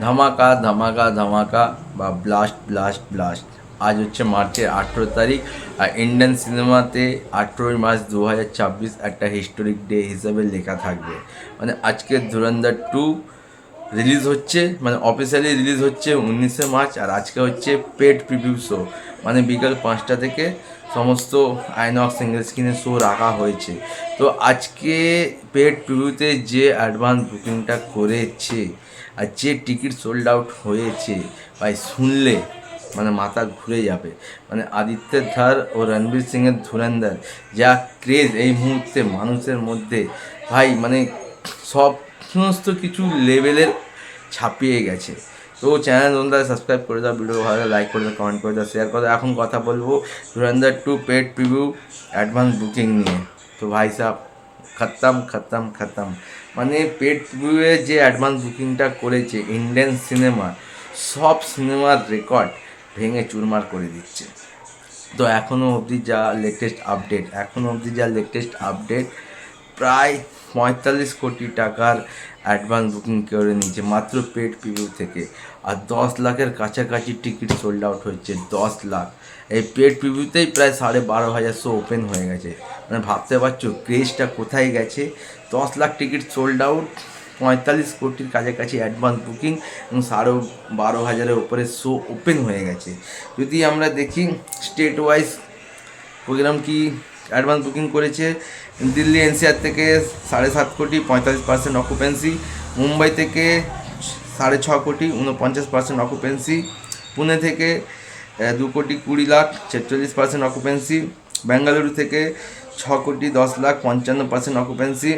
ধামাকা ধামাকা ধামাকা বা ব্লাস্ট ব্লাস্ট ব্লাস্ট। আজ হচ্ছে মার্চের 18 তারিখ, আর ইন্ডিয়ান সিনেমাতে 18ই মার্চ 2026 একটা হিস্টোরিক ডে হিসাবে লেখা থাকবে। মানে আজকে ধুরন্ধর 2 রিলিজ হচ্ছে, মানে অফিসিয়ালি রিলিজ হচ্ছে 19শে মার্চ, আর আজকে হচ্ছে পেড প্রিভিউ শো। মানে বিকাল 5টা থেকে সমস্ত আইনক্স সিঙ্গেল স্ক্রিনের শো রাখা হয়েছে। তো আজকে পেড প্রিভিউতে যে অ্যাডভান্স বুকিংটা করেছে আর যে টিকিট সোল্ড আউট হয়েছে, ভাই শুনলে মানে মাথা ঘুরে যাবে। মানে আদিত্যের ধার ও রণবীর সিংয়ের ধুরন্ধর যা ক্রেজ এই মুহূর্তে মানুষের মধ্যে, ভাই মানে সব সমস্ত কিছু লেভেলের ছাপিয়ে গেছে। তো চ্যানেল তোমরা সাবস্ক্রাইব করে দাও, ভিডিও ভালো লাইক করে দাও, কমেন্ট করে দাও, শেয়ার করে দাও। এখন কথা বলবো ধুরন্ধর 2 পেড প্রিভিউ অ্যাডভান্স বুকিং নিয়ে। তো ভাই সাহেব খতম খতম খতম। মানে পেড প্রিভিউয়ে যে অ্যাডভান্স বুকিংটা করেছে ইন্ডিয়ান সিনেমা, সব সিনেমার রেকর্ড ভেঙে চুরমার করে দিচ্ছে। তো এখনও অবধি যা লেটেস্ট আপডেট প্রায় 45 কোটি টাকার অ্যাডভান্স বুকিং করে নিয়েছে মাত্র পেড প্রিভিউ থেকে। আর 10 লাখের কাছাকাছি টিকিট সোল্ড আউট হচ্ছে। 10 লাখ এই পেড প্রিভিউতেই প্রায় 12,500 শো ওপেন হয়ে গেছে। মানে ভাবতে পারছো ক্রেজটা কোথায় গেছে। 10 লাখ টিকিট সোল্ড আউট, 45 কোটির কাছাকাছি অ্যাডভান্স বুকিং এবং 12,500-এর উপরে শো ওপেন হয়ে গেছে। যদি আমরা দেখি স্টেট ওয়াইজ প্রোগ্রাম কি অ্যাডভান্স বুকিং করেছে, দিল্লি এনসিআর থেকে 7.5 কোটি 45% অকুপেন্সি, মুম্বাই থেকে 6.5 কোটি 49% অকুপেন্সি, পুনে থেকে 2,20,00,000 46% অকুপেন্সি, বেঙ্গালুরু থেকে 6,10,00,000 55% অকুপেন্সি,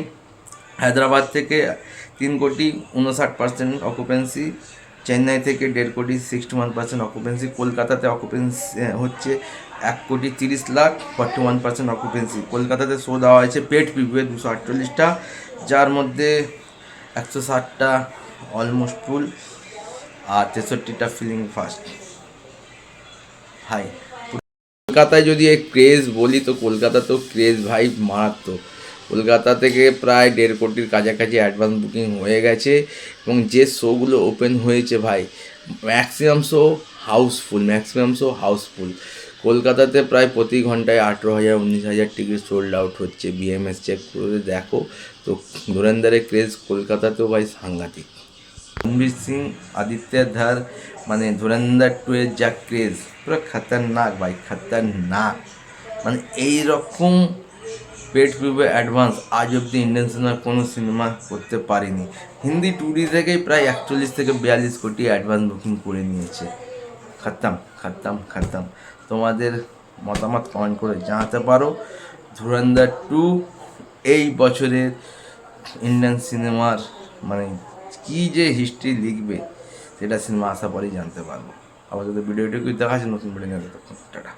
হায়দ্রাবাদ থেকে 3,59,% অকুপেন্সি, চেন্নাই থেকে 1.5 কোটি 61% অকুপেন্সি, কলকাতাতে অকুপেন্সি হচ্ছে 1,30,00,000 41% অকুপেন্সি। কলকাতাতে শো দেওয়া হয়েছে পেড প্রিভিউয়ে 248টা, যার মধ্যে 160টা অলমোস্ট ফুল আর 63টা ফিলিং ফার্স্ট। ভাই কলকাতায় যদি এই ক্রেজ বলি তো কলকাতা তো ক্রেজ ভাই মারাত্মক। কলকাতা থেকে প্রায় 1.5 কোটির কাছাকাছি অ্যাডভান্স বুকিং হয়ে গেছে, এবং যে শোগুলো ওপেন হয়েছে ভাই ম্যাক্সিমাম শো হাউসফুল। কলকাতাতে প্রায় প্রতি ঘন্টায় 18,000 19,000 টিকিট সোল্ড আউট হচ্ছে। বিএমএস চেক করে দেখো। তো ধুরন্ধরের ক্রেজ কলকাতাতেও ভাই সাংঘাতিক। রণবীর সিং আদিত্যের ধার, মানে ধুরন্ধর 2 এর যা ক্রেজ পুরো খতরনাক ভাই খতরনাক। মানে এই রকম পেড প্রিভিউ অ্যাডভান্স আজ অবধি ইন্ডিয়ান সিনেমার কোনো সিনেমা করতে পারেনি। হিন্দি 2D থেকেই প্রায় 41 থেকে 42 কোটি অ্যাডভান্স বুকিং করে নিয়েছে। খতম খতম খতম। তোমাদের মতামত কমেন্ট করে জানাতে পারো। ধুরন্ধর 2 এই বছরের ইন্ডিয়ান সিনেমার মানে কী যে হিস্ট্রি লিখবে সেটা সিনেমা আশা পরেই জানতে পারবো। আবার যদি ভিডিওটিকে দেখা আছে নতুন ভিডিও নিয়ে তখন টাটা।